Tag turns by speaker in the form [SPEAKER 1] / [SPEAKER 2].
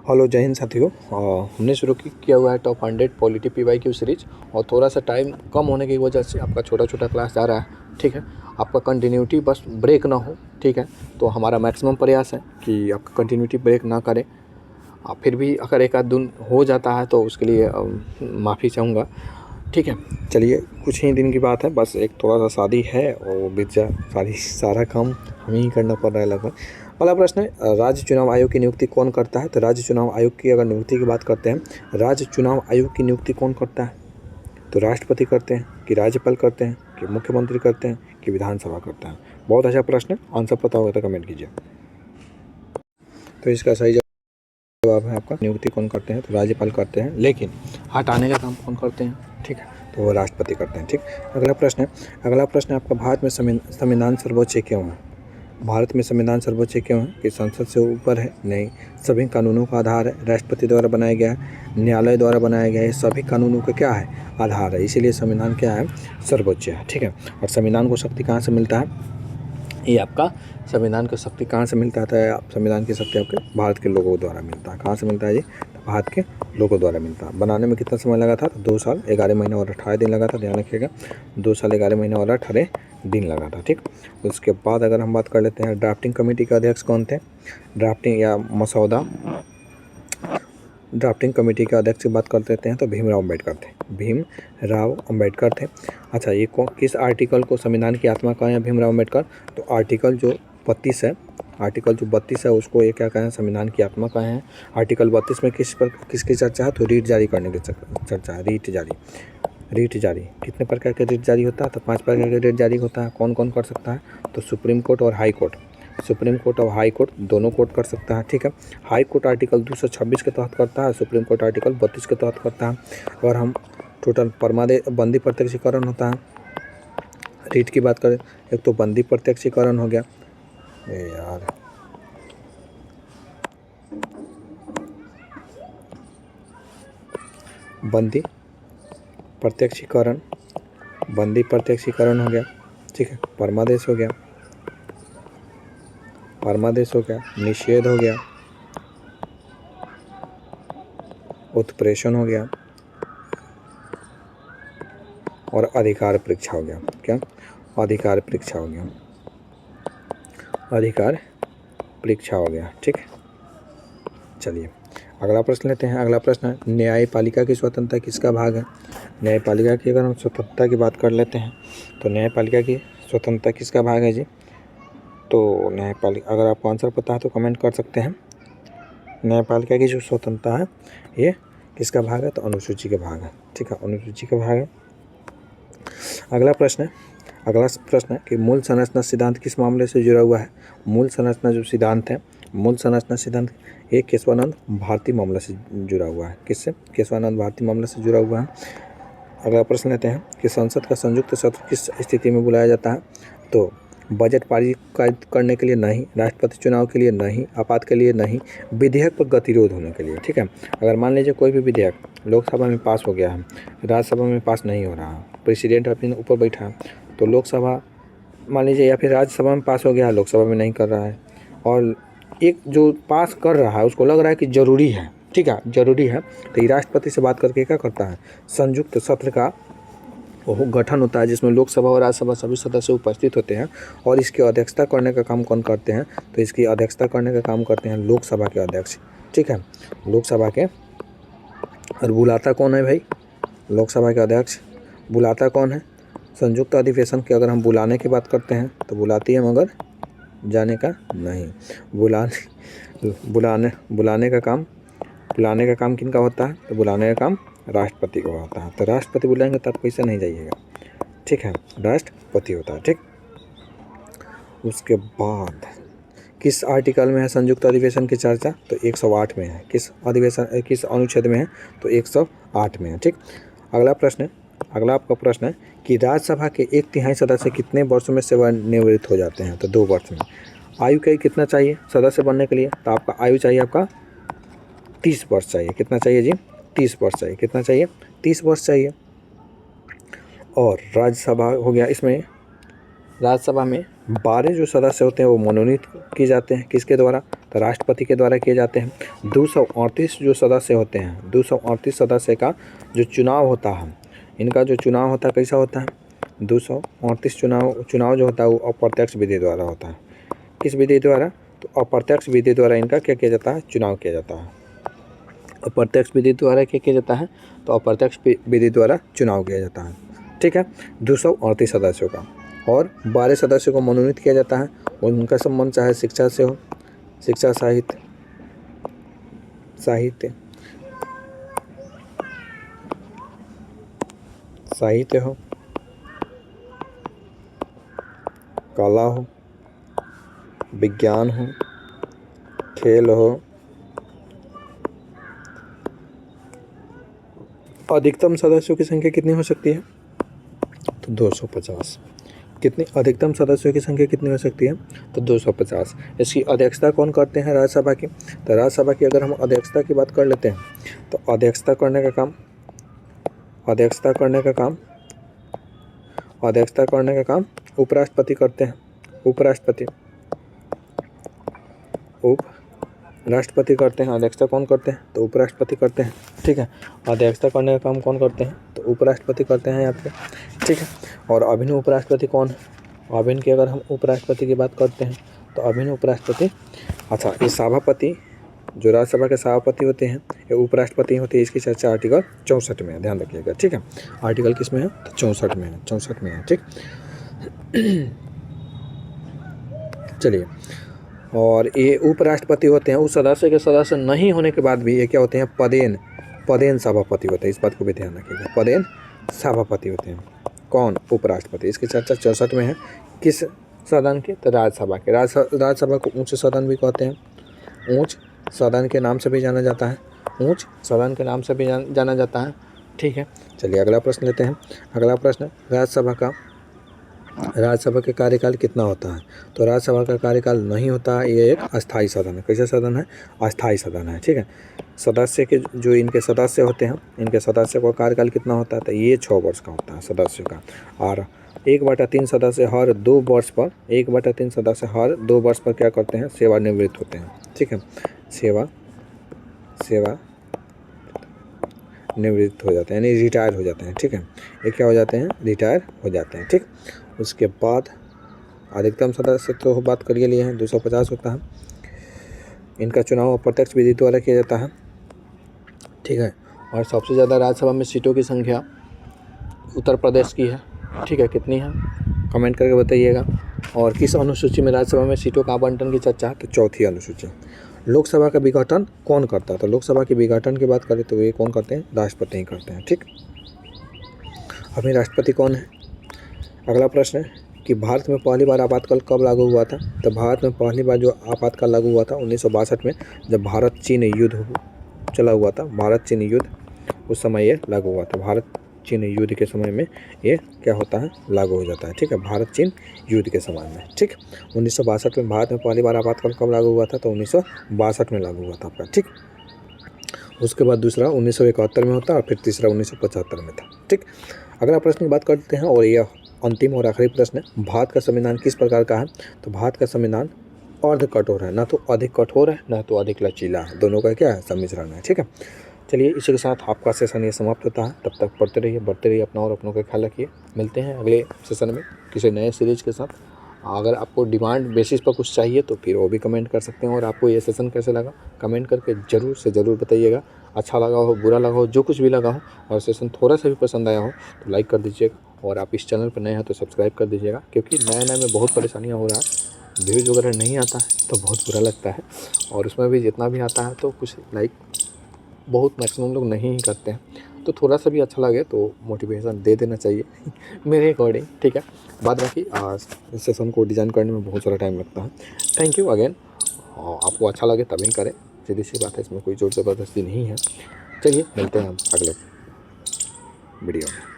[SPEAKER 1] Hello जय हिंद साथियों। हमने शुरू किया हुआ है टॉप 100 पॉलिटी PYQ सीरीज और थोड़ा सा टाइम कम होने की वजह से आपका छोटा छोटा क्लास जा रहा है। ठीक है, आपका कंटिन्यूटी बस ब्रेक ना हो। ठीक है, तो हमारा मैक्सिमम प्रयास है कि आपका कंटिन्यूटी ब्रेक ना करे। फिर भी अगर एक आध दिन हो जाता है तो उसके लिए माफ़ी चाहूँगा। ठीक है, चलिए कुछ ही दिन की बात है, बस एक थोड़ा सा शादी है और बीत जाए, सारा काम हमें ही करना पड़ रहा है लगभग। पहला प्रश्न है, राज्य चुनाव आयोग की नियुक्ति कौन करता है? तो राज्य चुनाव आयोग की अगर नियुक्ति की बात करते हैं, राज्य चुनाव आयोग की नियुक्ति कौन करता है? तो राष्ट्रपति करते हैं कि राज्यपाल करते हैं कि मुख्यमंत्री करते हैं कि विधानसभा करता है? बहुत अच्छा प्रश्न है, आंसर पता होगा तो कमेंट कीजिए। तो इसका सही जवाब है आपका, नियुक्ति कौन करते हैं? तो राज्यपाल करते हैं, लेकिन हटाने का काम कौन करते हैं? ठीक है, तो वो राष्ट्रपति करते हैं। ठीक, अगला प्रश्न है आपका, भारत में संविधान सर्वोच्च क्यों है? भारत में संविधान सर्वोच्च क्यों है? कि संसद से ऊपर है? नहीं, सभी कानूनों का आधार है, राष्ट्रपति द्वारा बनाया गया है, न्यायालय द्वारा बनाया गया है, सभी कानूनों का क्या है? आधार है, इसीलिए संविधान क्या है? सर्वोच्च है। ठीक है, और संविधान को शक्ति कहाँ से मिलता है? ये आपका संविधान की शक्ति कहाँ से मिलता है? आप संविधान की शक्ति आपके भारत के लोगों द्वारा मिलता है। कहाँ से मिलता है जी? तो भारत के लोगों द्वारा मिलता है। बनाने में कितना समय लगा था? तो 2 साल 11 महीने और 18 दिन लगा था, ध्यान रखिएगा, 2 साल 11 महीने और 18 दिन लगा था। ठीक, उसके बाद अगर हम बात कर लेते हैं, ड्राफ्टिंग कमेटी के अध्यक्ष कौन थे? ड्राफ्टिंग कमेटी के अध्यक्ष की बात कर लेते हैं तो भीमराव अम्बेडकर थे। अच्छा, ये किस आर्टिकल को संविधान की आत्मा कहा है भीमराव अम्बेडकर? तो आर्टिकल जो 32 है उसको ये क्या कहें? संविधान की आत्मा कहे हैं। आर्टिकल 32 में किसकी चर्चा है? तो रीट जारी करने की चर्चा है। रीट जारी कितने प्रकार के रीट जारी होता है? तो 5 प्रकार के रीट जारी होता है। कौन कौन कर सकता है? तो सुप्रीम कोर्ट और हाई कोर्ट, दोनों कोर्ट कर सकता है। ठीक है, हाई कोर्ट आर्टिकल 226 के तहत करता है, सुप्रीम कोर्ट आर्टिकल 32 के तहत करता है। और हम टोटल बंदी प्रत्यक्षीकरण होता है। रीट की बात करें, एक तो बंदी प्रत्यक्षीकरण हो गया, बंदी प्रत्यक्षीकरण हो गया। ठीक है, परमादेश हो गया, निषेध हो गया, उत्प्रेषण हो गया और अधिकार परीक्षा हो गया। क्या? अधिकार परीक्षा हो गया। ठीक, चलिए अगला प्रश्न लेते हैं। अगला प्रश्न है, न्यायपालिका की स्वतंत्रता किसका भाग है? न्यायपालिका की अगर हम स्वतंत्रता की बात कर लेते हैं तो न्यायपालिका की स्वतंत्रता किसका भाग है जी? तो न्यायपालिका, अगर आपको आंसर पता है तो कमेंट कर सकते हैं। न्यायपालिका की जो स्वतंत्रता है ये किसका भाग है? तो अनुसूची का भाग है। ठीक है, अनुसूची का भाग है। अगला प्रश्न है कि मूल संरचना सिद्धांत किस मामले से जुड़ा हुआ है? मूल संरचना सिद्धांत ये केशवानंद भारती मामला से जुड़ा हुआ है। किससे? केशवानंद भारती मामला से जुड़ा हुआ है। अगला प्रश्न लेते हैं कि संसद का संयुक्त सत्र किस स्थिति में बुलाया जाता है? तो बजट पारित करने के लिए नहीं, राष्ट्रपति चुनाव के लिए नहीं, आपात के लिए नहीं, विधेयक पर गतिरोध होने के लिए। ठीक है, अगर मान लीजिए कोई भी विधेयक लोकसभा में पास हो गया है, राज्यसभा में पास नहीं हो रहा है, प्रेसिडेंट अपने ऊपर बैठा है, तो लोकसभा मान लीजिए या फिर राज्यसभा में पास हो गया है, लोकसभा में नहीं कर रहा है, और एक जो पास कर रहा है उसको लग रहा है कि ज़रूरी है, ठीक है, ज़रूरी है, तो ये राष्ट्रपति से बात करके क्या करता है? संयुक्त सत्र का वो गठन होता है जिसमें लोकसभा और राज्यसभा सभी सदस्य उपस्थित होते हैं, और इसकी अध्यक्षता करने का काम कौन करते हैं? तो इसकी अध्यक्षता करने का काम करते हैं लोकसभा के अध्यक्ष। ठीक है, लोकसभा के, और बुलाता कौन है भाई? लोकसभा के अध्यक्ष। बुलाता कौन है? संयुक्त अधिवेशन के अगर हम बुलाने की बात करते हैं तो बुलाती है मगर जाने का नहीं। बुलाने का काम किनका होता है? तो बुलाने का काम राष्ट्रपति का होता है। तो राष्ट्रपति बुलाएंगे तब कैसे नहीं जाइएगा। ठीक है, राष्ट्रपति होता है। ठीक, उसके बाद किस आर्टिकल में है संयुक्त अधिवेशन की चर्चा? तो 108 में है। किस अनुच्छेद में है? तो 108 में है। ठीक, अगला आपका प्रश्न है कि राज्यसभा के 1/3 सदस्य कितने वर्षों में सेवानिवृत्त हो जाते हैं? तो 2 वर्ष में। आयु का कितना चाहिए सदस्य बनने के लिए? तो आपका आयु चाहिए आपका 30 वर्ष चाहिए। कितना चाहिए जी? 30 वर्ष चाहिए। कितना चाहिए? 30 वर्ष चाहिए। और राज्यसभा हो गया, इसमें राज्यसभा में 12 जो सदस्य होते हैं वो मनोनीत किए जाते हैं, किसके द्वारा? तो राष्ट्रपति के द्वारा किए जाते हैं। 238 जो सदस्य होते हैं, 238 सदस्य का जो चुनाव होता है, इनका जो चुनाव होता है कैसा होता है? 238 चुनाव जो होता है वो अप्रत्यक्ष विधि द्वारा होता है। किस विधि द्वारा? तो अप्रत्यक्ष विधि द्वारा इनका क्या किया जाता है? चुनाव किया जाता है। अप्रत्यक्ष विधि द्वारा क्या किया जाता है? तो अप्रत्यक्ष विधि द्वारा चुनाव किया जाता है। ठीक है, 238 सदस्यों का, और 12 सदस्यों को मनोनीत किया जाता है। उनका संबंध चाहे शिक्षा से हो, शिक्षा, साहित्य हो, कला हो, विज्ञान हो, खेल हो। अधिकतम सदस्यों की संख्या कितनी हो सकती है? तो 250। कितनी अधिकतम सदस्यों की संख्या कितनी हो सकती है? तो 250। इसकी अध्यक्षता कौन करते हैं राज्यसभा की? तो राज्यसभा की अगर हम अध्यक्षता की बात कर लेते हैं तो अध्यक्षता करने का काम उपराष्ट्रपति करते हैं। उपराष्ट्रपति करते हैं। अध्यक्षता कौन करते हैं? तो उपराष्ट्रपति करते हैं। ठीक है, अध्यक्षता करने का काम कौन करते हैं? तो उपराष्ट्रपति करते हैं यहाँ पे। ठीक है, और अभिन्न उपराष्ट्रपति कौन है? अभिन्न की अगर हम उपराष्ट्रपति की बात करते हैं तो अभिन्न उपराष्ट्रपति, अच्छा, ये सभापति जो राज्यसभा के सभापति होते हैं ये उपराष्ट्रपति होते हैं। इसकी चर्चा आर्टिकल 64 में है, ध्यान रखिएगा। ठीक है, आर्टिकल किस में है? तो 64 में है, 64 में है। ठीक, चलिए, और ये उपराष्ट्रपति होते हैं उस सदस्य के सदस्य नहीं होने के बाद भी ये क्या होते हैं? पदेन सभापति होते हैं। इस बात को भी ध्यान रखिएगा, पदेन सभापति होते हैं। कौन? उपराष्ट्रपति। इसकी चर्चा 64 में है। किस सदन के? तो राज्यसभा के। राज्यसभा को उच्च सदन भी कहते हैं, उच्च सदन के नाम से भी जाना जाता है, उच्च सदन के नाम से भी जाना जाता है। ठीक है, चलिए अगला प्रश्न लेते हैं। अगला प्रश्न, राज्यसभा का कार्यकाल कितना होता है? तो राज्यसभा का कार्यकाल नहीं होता है, ये एक अस्थायी सदन है। कैसा सदन है? अस्थायी सदन है। ठीक है, सदस्य के जो इनके सदस्य होते हैं, इनके सदस्य का कार्यकाल कितना होता है? तो ये 6 वर्ष का होता है सदस्य का, और 1/3 सदस्य हर 2 वर्ष पर, 1/3 सदस्य हर 2 वर्ष पर क्या करते हैं? सेवानिवृत्त होते हैं। ठीक है, सेवा निवृत्त हो जाते हैं, यानी रिटायर हो जाते हैं। ठीक है, ये क्या हो जाते हैं? रिटायर हो जाते हैं। ठीक, उसके बाद अधिकतम सदस्य तो बात करिए लिए हैं, 250 होता है। इनका चुनाव अप्रत्यक्ष विधि द्वारा किया जाता है। ठीक है, और सबसे ज़्यादा राज्यसभा में सीटों की संख्या उत्तर प्रदेश की है। ठीक है, कितनी है? कमेंट करके बताइएगा। और किस अनुसूची में राज्यसभा में सीटों का आवंटन की चर्चा है? तो 4थी अनुसूची। लोकसभा का विघटन कौन करता है? तो लोकसभा के विघटन की बात करें तो ये कौन करते हैं? राष्ट्रपति ही करते हैं। ठीक, अभी राष्ट्रपति कौन है? अगला प्रश्न है कि भारत में पहली बार आपातकाल कब लागू हुआ था? तो भारत में पहली बार जो आपातकाल लागू हुआ था 1962 में, जब भारत चीन युद्ध चला हुआ था। भारत चीन युद्ध, उस समय ये लागू हुआ था। भारत चीन युद्ध के समय में ये क्या होता है? लागू हो जाता है। ठीक है, भारत चीन युद्ध के समय में। ठीक, 1962 में भारत में पहली बार आपातकाल कब लागू हुआ था? तो 1962 में लागू हुआ था आपका। ठीक, उसके बाद दूसरा 1971 में होता है, और फिर तीसरा 1975 में था। ठीक, अगला प्रश्न की बात करते हैं, और यह अंतिम और आखिरी प्रश्न है। भारत का संविधान किस प्रकार का है? तो भारत का संविधान अर्ध कठोर है, ना तो अधिक कठोर है, ना तो अधिक लचीला है। दोनों का क्या है? सम्मिश्रण है। ठीक है, चलिए इसी के साथ आपका सेशन ये समाप्त होता है। तब तक पढ़ते रहिए, बढ़ते रहिए, अपना और अपनों का ख्याल रखिए। मिलते हैं अगले सेशन में किसी नए सीरीज के साथ। अगर आपको डिमांड बेसिस पर कुछ चाहिए तो फिर वो भी कमेंट कर सकते हैं। और आपको ये सेशन कैसे लगा कमेंट करके ज़रूर से ज़रूर बताइएगा। अच्छा लगा हो, बुरा लगा हो, जो कुछ भी लगा हो, और सेशन थोड़ा सा भी पसंद आया हो तो लाइक कर दीजिएगा। और आप इस चैनल पर नए हैं तो सब्सक्राइब कर दीजिएगा, क्योंकि नए में बहुत परेशानियाँ हो रहा है। व्यूज़ वगैरह नहीं आता है तो बहुत बुरा लगता है, और उसमें भी जितना भी आता है तो कुछ लाइक बहुत मैक्सिमम लोग नहीं ही करते हैं। तो थोड़ा सा भी अच्छा लगे तो मोटिवेशन दे देना चाहिए मेरे अकॉर्डिंग। ठीक है, बाद बाकी इस सेशन को डिज़ाइन करने में बहुत सारा टाइम लगता है। Thank you again. आपको अच्छा लगे तभी करें, सीधी सी बात है, इसमें कोई ज़ोर ज़बरदस्ती नहीं है। चलिए मिलते हैं हम अगले वीडियो में।